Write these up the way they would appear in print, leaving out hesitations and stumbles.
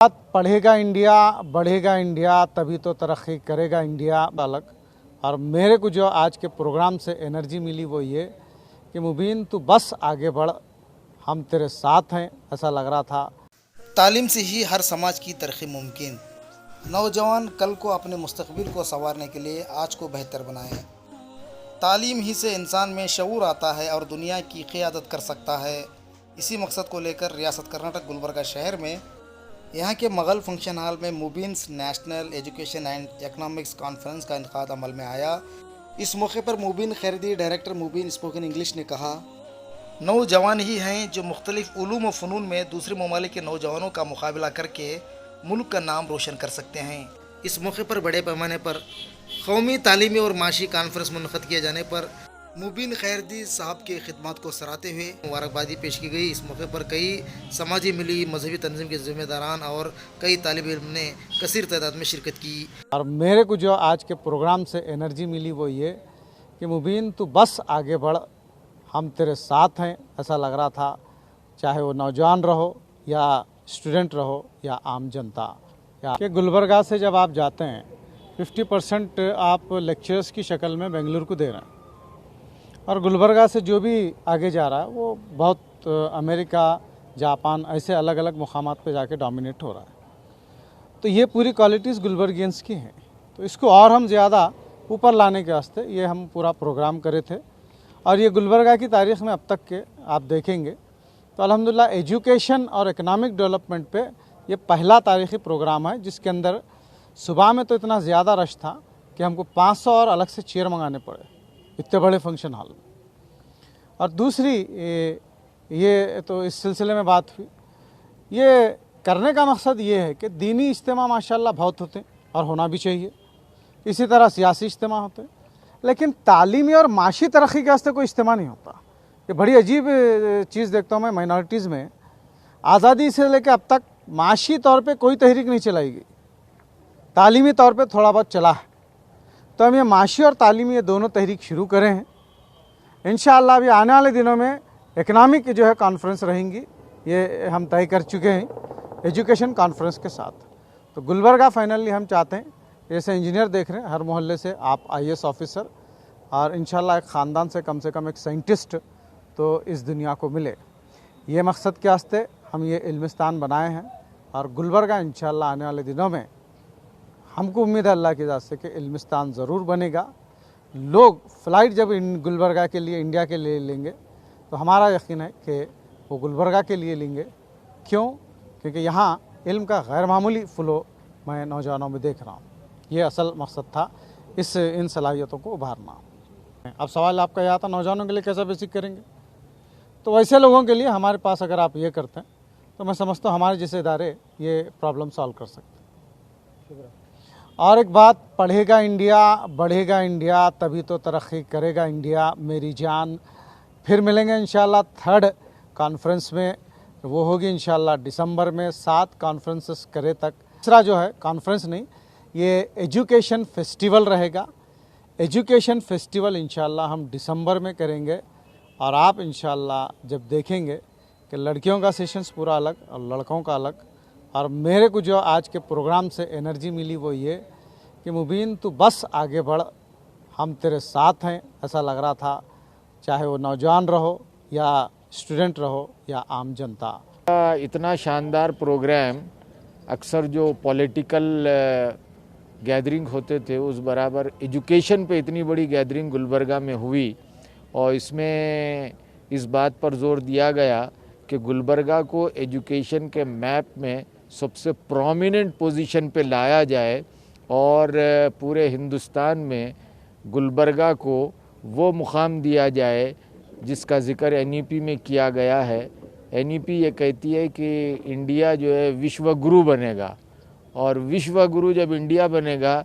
पढ़ेगा इंडिया, बढ़ेगा इंडिया, तभी तो तरक्की करेगा इंडिया अलग। और मेरे को जो आज के प्रोग्राम से एनर्जी मिली वो ये कि मुबीन तू बस आगे बढ़, हम तेरे साथ हैं, ऐसा लग रहा था। तालीम से ही हर समाज की तरक्की मुमकिन। नौजवान कल को अपने मुस्तकबिल को संवारने के लिए आज को बेहतर बनाएं। तालीम ही से इंसान में शऊर आता है और दुनिया की क़ियादत कर सकता है। इसी मकसद को लेकर रियासत कर्नाटक गुलबर्गा शहर में यहाँ के मुगल फंक्शन हॉल में Mubeen's national education and economics conference का इनकाद अमल में आया। इस मौके पर मुबीन खैरदी डायरेक्टर मुबीन स्पोकन इंग्लिश ने कहा, नौजवान ही हैं जो मुख्तलिफ उलूम व फ़नून में दूसरे ममालिक के नौजवानों का मुकाबला करके मुल्क का नाम रोशन कर सकते हैं। इस मौके पर बड़े पैमाने पर कौमी तालीमी और माशी कॉन्फ्रेंस मुनक़द किए जाने पर मुबीन खैरदी साहब की खिदमत को सराहते हुए मुबारकबादी पेश की गई। इस मौके पर कई समाजी मिली मजहबी तंजीम के ज़िम्मेदारान और कई तालिब इल्म ने कसीर तादाद में शिरकत की। और मेरे को जो आज के प्रोग्राम से एनर्जी मिली वो ये कि मुबीन तू बस आगे बढ़, हम तेरे साथ हैं, ऐसा लग रहा था। चाहे वो नौजवान रहो या स्टूडेंट रहो या आम जनता। या कि गुलबर्गा से जब आप जाते हैं 50% आप लेक्चर्स की शक्ल में बेंगलुरु को दे रहे हैं, और गुलबर्गा से जो भी आगे जा रहा है वो बहुत अमेरिका, जापान, ऐसे अलग अलग मुकामात पे जाके डोमिनेट हो रहा है। तो ये पूरी क्वालिटीज़ गुलबर्गियंस की हैं। तो इसको और हम ज़्यादा ऊपर लाने के वास्ते ये हम पूरा प्रोग्राम करे थे। और ये गुलबर्गा की तारीख़ में अब तक के आप देखेंगे तो अल्हम्दुलिल्लाह एजुकेशन और इकनॉमिक डेवलपमेंट पे ये पहला तारीख़ी प्रोग्राम है जिसके अंदर सुबह में तो इतना ज़्यादा रश था कि हमको 500 और अलग से चेयर मंगाने पड़े इतने बड़े फंक्शन हॉल में। और दूसरी ये तो इस सिलसिले में बात हुई, ये करने का मकसद ये है कि दीनी इज्तिमा माशाल्लाह बहुत होते हैं और होना भी चाहिए, इसी तरह सियासी इज्तिमा होते हैं, लेकिन तालीमी और माशी तरक्की के वास्ते कोई इज्तिमा नहीं होता। ये बड़ी अजीब चीज़ देखता हूँ मैं माइनॉरिटीज़ में। आज़ादी से लेकर अब तक माशी तौर पे कोई तहरीक नहीं चलाई गई, तालीमी तौर पे थोड़ा बहुत चला है। तो हम ये माशी और तालीमी ये दोनों तहरीक शुरू करें हैं। इंशाअल्लाह अभी आने वाले दिनों में इकनॉमिक की जो है कॉन्फ्रेंस रहेंगी, ये हम तय कर चुके हैं एजुकेशन कॉन्फ्रेंस के साथ। तो गुलबर्गा फाइनली हम चाहते हैं, जैसे इंजीनियर देख रहे हैं हर मोहल्ले से आप IAS ऑफिसर, और इंशाअल्लाह एक ख़ानदान से कम एक साइंटिस्ट तो इस दुनिया को मिले। ये मकसद के वास्ते हम ये इल्मिस्तान बनाए हैं। और गुलबर्गा इंशाअल्लाह आने वाले दिनों में हमको उम्मीद है अल्लाह की ज़ात से कि इल्मिस्तान ज़रूर बनेगा। लोग फ़्लाइट जब गुलबर्गा के लिए, इंडिया के लिए लेंगे तो हमारा यकीन है कि वो गुलबर्गा के लिए लेंगे। क्यों? क्योंकि यहाँ इल्म का गैर मामूली फ़्लो मैं नौजवानों में देख रहा हूँ। ये असल मकसद था इन सलाहियतों को उभारना। अब सवाल आपका यह था नौजवानों के लिए कैसा बेसिक करेंगे, तो वैसे लोगों के लिए हमारे पास अगर आप ये करते हैं तो मैं समझता हूँ हमारे जैसे इदारे ये प्रॉब्लम सॉल्व कर सकते हैं। और एक बात, पढ़ेगा इंडिया, बढ़ेगा इंडिया, तभी तो तरक्की करेगा इंडिया मेरी जान। फिर मिलेंगे इंशाल्लाह थर्ड कॉन्फ्रेंस में, वो होगी इंशाल्लाह दिसंबर में। 7 कॉन्फ्रेंसेस करे तक। तीसरा जो है कॉन्फ्रेंस नहीं, ये एजुकेशन फेस्टिवल रहेगा। एजुकेशन फेस्टिवल इंशाल्लाह हम दिसंबर में करेंगे। और आप इंशाल्लाह जब देखेंगे कि लड़कियों का सेशंस पूरा अलग और लड़कों का अलग। और मेरे को जो आज के प्रोग्राम से एनर्जी मिली वो ये कि मुबीन तू बस आगे बढ़, हम तेरे साथ हैं, ऐसा लग रहा था। चाहे वो नौजवान रहो या स्टूडेंट रहो या आम जनता। इतना शानदार प्रोग्राम अक्सर जो पॉलिटिकल गैदरिंग होते थे उस बराबर एजुकेशन पे इतनी बड़ी गैदरिंग गुलबर्गा में हुई। और इसमें इस बात पर जोर दिया गया कि गुलबर्गा को एजुकेशन के मैप में सबसे प्रोमिनेंट पोजीशन पे लाया जाए और पूरे हिंदुस्तान में गुलबर्गा को वो मुकाम दिया जाए जिसका ज़िक्र NEP में किया गया है। NEP ये कहती है कि इंडिया जो है विश्व गुरु बनेगा, और विश्व गुरु जब इंडिया बनेगा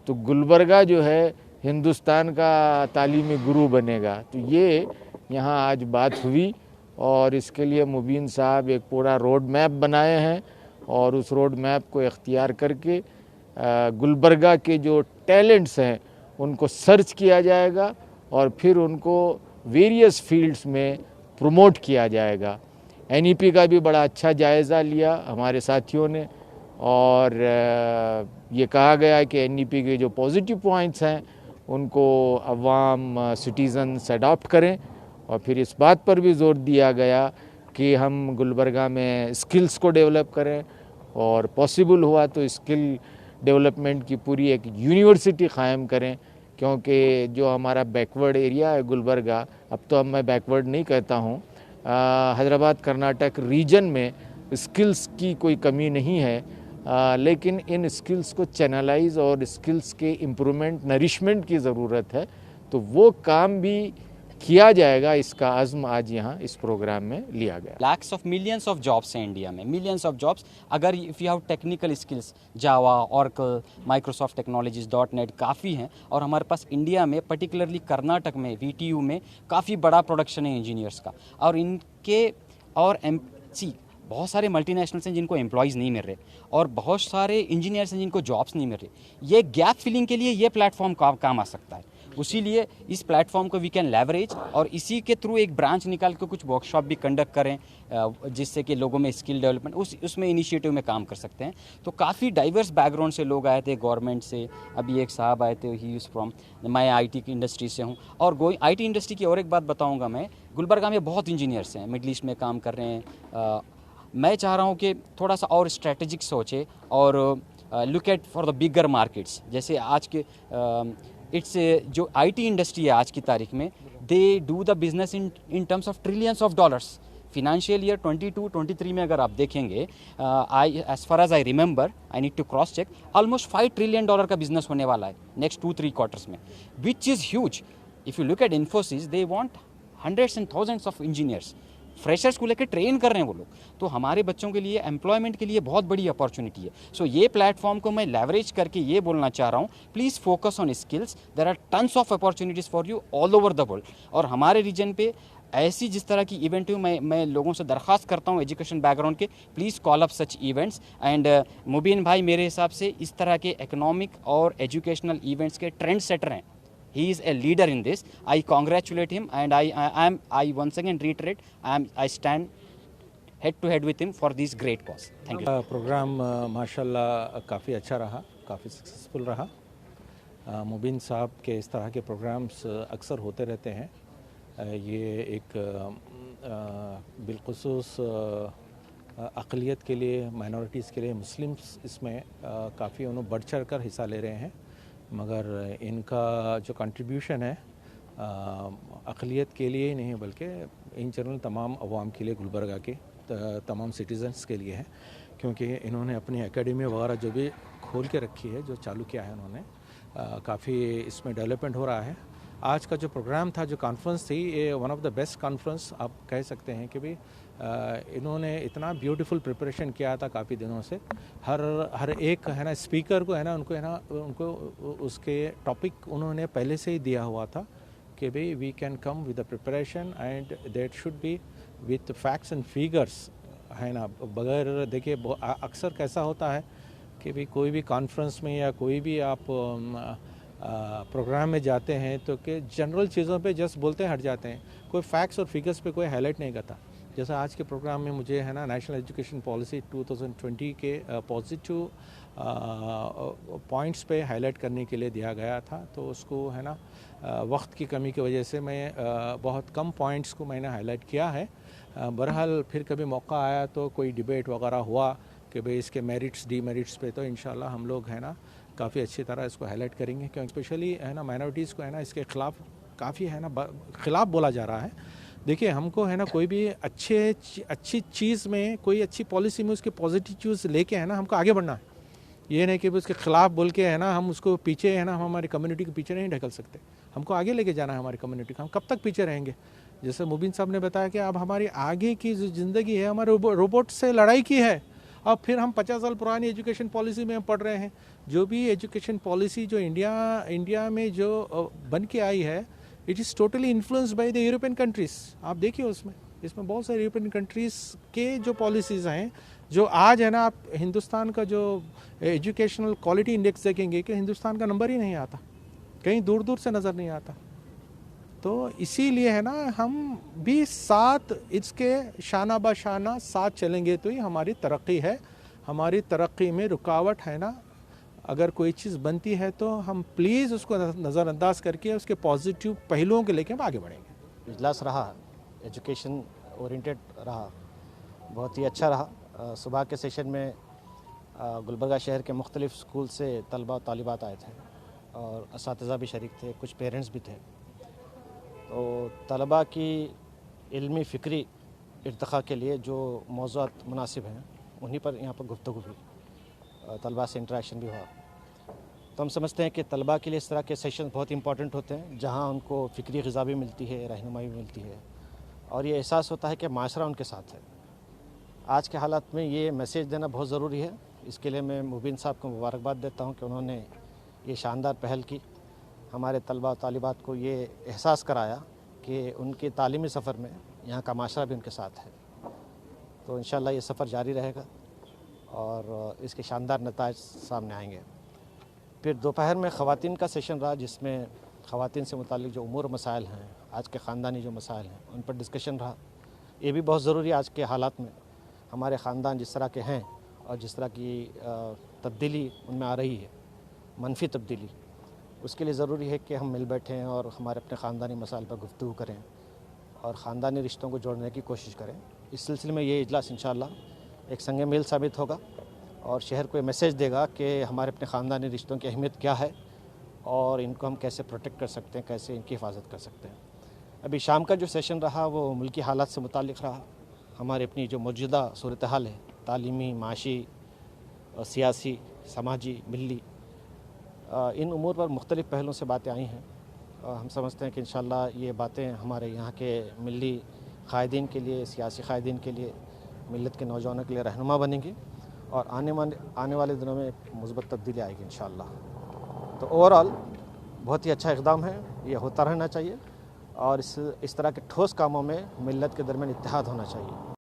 तो गुलबर्गा जो है हिंदुस्तान का तालीमी गुरु बनेगा। तो ये यहाँ आज बात हुई और इसके लिए मुबीन साहब एक पूरा रोड मैप बनाए हैं और उस रोड मैप को इख्तियार करके गुलबर्गा के जो टैलेंट्स हैं उनको सर्च किया जाएगा और फिर उनको वेरियस फील्ड्स में प्रमोट किया जाएगा। NEP का भी बड़ा अच्छा जायज़ा लिया हमारे साथियों ने और ये कहा गया है कि एनईपी के जो पॉजिटिव पॉइंट्स हैं उनको अवाम सिटीज़न्स अडॉप्ट करें। और फिर इस बात पर भी जोर दिया गया कि हम गुलबर्गा में स्किल्स को डेवलप करें और पॉसिबल हुआ तो स्किल डेवलपमेंट की पूरी एक यूनिवर्सिटी क़ायम करें, क्योंकि जो हमारा बैकवर्ड एरिया है गुलबर्गा, अब तो अब मैं बैकवर्ड नहीं कहता हूँ, हैदराबाद कर्नाटक रीजन में स्किल्स की कोई कमी नहीं है, लेकिन इन स्किल्स को चैनलाइज और स्किल्स के इम्प्रूवमेंट नरिशमेंट की ज़रूरत है। तो वो काम भी किया जाएगा, इसका अज़्म आज यहाँ इस प्रोग्राम में लिया गया। Lakhs of millions of jobs हैं इंडिया में, मिलियंस ऑफ जॉब्स। अगर if you have technical skills, Java, oracle, Microsoft technologies, .NET काफ़ी हैं। और हमारे पास इंडिया में पर्टिकुलरली कर्नाटक में VTU में काफ़ी बड़ा प्रोडक्शन है इंजीनियर्स का। और इनके और बहुत सारे मल्टीनेशनल्स हैं जिनको एम्प्लॉयज़ नहीं मिल रहे, और बहुत सारे इंजीनियर्स हैं जिनको जॉब्स नहीं मिल रहे। ये गैप फिलिंग के लिए ये प्लेटफॉर्म काम आ सकता है। उसीलिए इस प्लेटफॉर्म को वी कैन लेवरेज, और इसी के थ्रू एक ब्रांच निकाल के कुछ वर्कशॉप भी कंडक्ट करें, जिससे कि लोगों में स्किल डेवलपमेंट उसमें इनिशिएटिव में काम कर सकते हैं। तो काफ़ी डाइवर्स बैकग्राउंड से लोग आए थे, गवर्नमेंट से। अभी एक साहब आए थे, ही इज़ फ्रॉम, मैं IT की इंडस्ट्री से हूँ। और IT इंडस्ट्री की और एक बात बताऊँगा मैं, गुलबर्गा में बहुत इंजीनियर्स हैं, मिडल ईस्ट में काम कर रहे हैं। मैं चाह रहा हूँ कि थोड़ा सा और स्ट्रेटेजिक सोचे और look at for the bigger markets. जैसे आज के इट्स जो IT इंडस्ट्री है आज की तारीख में, they do the business in terms of trillions of dollars. Financial year 22-23 में अगर आप देखेंगे, as far as I remember, I need to cross check, almost $5 trillion का बिजनेस होने वाला है नेक्स्ट 2-3 क्वार्टर्स में, which is huge. If you look at Infosys, they want hundreds and thousands of engineers, freshers को लेकर ट्रेन कर रहे हैं वो लोग। तो हमारे बच्चों के लिए एम्प्लॉयमेंट के लिए बहुत बड़ी अपॉर्चुनिटी है। सो ये प्लेटफॉर्म को मैं लेवरेज करके ये बोलना चाह रहा हूँ, please focus on skills, there are tons of opportunities for you all over the world. और हमारे रीजन पे ऐसी जिस तरह की इवेंट हुई, मैं लोगों से दरख्वास्त करता हूँ एजुकेशन बैकग्राउंड के, please call up such events. And Mubeen भाई मेरे हिसाब से इस तरह के इकोनॉमिक और एजुकेशनल इवेंट्स के ट्रेंड सेटर हैं। He is a leader in this. I congratulate him, and I once again reiterate, I stand head to head with him for this great cause. Thank you. Programme माशाल्लाह काफ़ी अच्छा रहा, काफ़ी successful रहा। मुबीन साहब के इस तरह के प्रोग्राम्स अक्सर होते रहते हैं। ये एक बिलखुसूस अक़लियत के लिए, माइनॉरिटीज़ के लिए, मुस्लिम्स इसमें काफ़ी उन्होंने बढ़ चढ़ कर हिस्सा ले रहे हैं। मगर इनका जो कंट्रीब्यूशन है अक़लियत के लिए ही नहीं बल्कि इन जनरल तमाम अवाम के लिए, गुलबर्गा के तमाम सिटीज़न्स के लिए है, क्योंकि इन्होंने अपनी एकेडमी वगैरह जो भी खोल के रखी है, जो चालू किया है उन्होंने, काफ़ी इसमें डेवलपमेंट हो रहा है। आज का जो प्रोग्राम था, जो कॉन्फ्रेंस थी, ये one of the best conference आप कह सकते हैं कि भी इन्होंने इतना ब्यूटीफुल प्रिपरेशन किया था काफ़ी दिनों से। हर एक है ना स्पीकर को है ना उनको उसके टॉपिक उन्होंने पहले से ही दिया हुआ था कि भाई we can come with the preparation and that should be with facts and figures, है ना। बगैर देखिए अक्सर कैसा होता है कि भाई कोई भी कॉन्फ्रेंस में या कोई भी आप प्रोग्राम में जाते हैं तो कि जनरल चीज़ों पे जस्ट बोलते हट जाते हैं, कोई फैक्ट्स और फिगर्स पे कोई हाईलाइट नहीं करता। जैसा आज के प्रोग्राम में मुझे है ना नेशनल एजुकेशन पॉलिसी 2020 के पॉजिटिव पॉइंट्स पे हाईलाइट करने के लिए दिया गया था, तो उसको है ना वक्त की कमी की वजह से मैं बहुत कम पॉइंट्स को मैंने हाईलाइट किया है। बहरहाल फिर कभी मौका आया तो कोई डिबेट वगैरह हुआ कि भाई इसके मेरिट्स डीमेरिट्स पे, तो इंशाल्लाह हम लोग है ना काफ़ी अच्छी तरह इसको हाईलाइट करेंगे, क्योंकि स्पेशली है ना माइनॉरिटीज़ को है ना इसके ख़िलाफ़ काफ़ी है ना ख़िलाफ़ बोला जा रहा है। देखिए हमको है ना कोई भी अच्छी चीज़ में, कोई अच्छी पॉलिसी में उसके पॉजिटिव चीज़ लेके है ना हमको आगे बढ़ना है। ये नहीं कि उसके ख़िलाफ़ बोल के है ना हम उसको पीछे है ना, हम हमारी कम्युनिटी के पीछे नहीं ढकल सकते, हमको आगे लेके जाना है हमारी कम्युनिटी का। हम कब तक पीछे रहेंगे? जैसे मुबीन साहब ने बताया कि अब हमारी आगे की जो ज़िंदगी है हमारे रोबोट से लड़ाई की है। अब फिर हम 50 साल पुरानी एजुकेशन पॉलिसी में हम पढ़ रहे हैं। जो भी एजुकेशन पॉलिसी जो इंडिया में जो बन के आई है, it is totally influenced by the European countries. आप देखिए इसमें बहुत सारे यूरोपियन कंट्रीज़ के जो पॉलिसीज़ हैं, जो आज है ना आप हिंदुस्तान का जो एजुकेशनल क्वालिटी इंडेक्स देखेंगे कि हिंदुस्तान का नंबर ही नहीं आता, कहीं दूर दूर से नज़र नहीं आता। तो इसीलिए है ना हम भी साथ इसके शाना बशाना साथ चलेंगे तो ही हमारी तरक्की है, हमारी तरक्की में रुकावट है ना, अगर कोई चीज़ बनती है तो हम प्लीज़ उसको नज़रअंदाज करके उसके पॉजिटिव पहलुओं के लेके हम आगे बढ़ेंगे। इजलास रहा, एजुकेशन ओरिएंटेड रहा, बहुत ही अच्छा रहा। सुबह के सेशन में गुलबर्गा शहर के मुख्तलिफ़ स्कूल से तलबा और तालिबात आए थे और असातिज़ा भी शरीक थे, कुछ पेरेंट्स भी थे। तो तलबा की इल्मी फ़िक्री इर्तिक़ा के लिए जो मौज़ूआत मुनासिब हैं उन्हीं पर यहाँ पर गुफ्तगू हुई, तलबा से इंटरेक्शन भी हुआ। तो हम समझते हैं कि तलबा के लिए इस तरह के सेशन बहुत इंपॉर्टेंट होते हैं, जहाँ उनको फ़िक्री ग़िज़ा भी मिलती है, रहनुमाई भी मिलती है और ये एहसास होता है कि माशरा उनके साथ है। आज के हालात में ये मैसेज देना बहुत ज़रूरी है। इसके लिए मैं मुबीन साहब को मुबारकबाद देता हूँ कि उन्होंने ये शानदार पहल की, हमारे तलबा और तालिबात को ये एहसास कराया कि उनके तालीमी सफ़र में यहाँ का माशरा भी उनके साथ है। तो इंशाअल्लाह ये सफ़र जारी रहेगा और इसके शानदार नताइज सामने आएंगे। फिर दोपहर में ख़वातीन का सेशन रहा, जिसमें ख़वातीन से मुताल्लिक़ जो उमूर मसाइल हैं, आज के ख़ानदानी जो मसाइल हैं, उन पर डिस्कशन रहा। ये भी बहुत ज़रूरी है आज के हालात में। हमारे ख़ानदान जिस तरह के हैं और जिस तरह की तब्दीली उनमें आ रही है, मनफी तब्दीली, उसके लिए ज़रूरी है कि हम मिल बैठें और हमारे अपने ख़ानदानी मसाइल पर गुफ्तगू करें और ख़ानदानी रिश्तों को जोड़ने की कोशिश करें। इस सिलसिले में ये इजलास इंशाअल्लाह एक संग मील साबित होगा और शहर को ये मैसेज देगा कि हमारे अपने ख़ानदानी रिश्तों की अहमियत क्या है और इनको हम कैसे प्रोटेक्ट कर सकते हैं, कैसे इनकी हिफाजत कर सकते हैं। अभी शाम का जो सेशन रहा वो मुल्की हालात से मुताल्लिक़ रहा। हमारे अपनी जो मौजूदा सूरत हाल है, तालीमी, माशी, सियासी, समाजी, मिली, इन उमूर पर मुख्तलिफ़ पहलुओं से बातें आई हैं। हम समझते हैं कि इंशाअल्लाह ये बातें हमारे यहाँ के मिली क़ायदीन के लिए, सियासी क़ायदीन के लिए, मिलत के नौजवानों के लिए रहनुमा बनेंगी और आने वाले दिनों में एक मुस्बत तब्दीली आएगी इंशाअल्लाह। तो ओवरऑल बहुत ही अच्छा इक़दाम है, ये होता रहना चाहिए और इस तरह के ठोस कामों में मिलत के दरमियान इत्तेहाद होना चाहिए।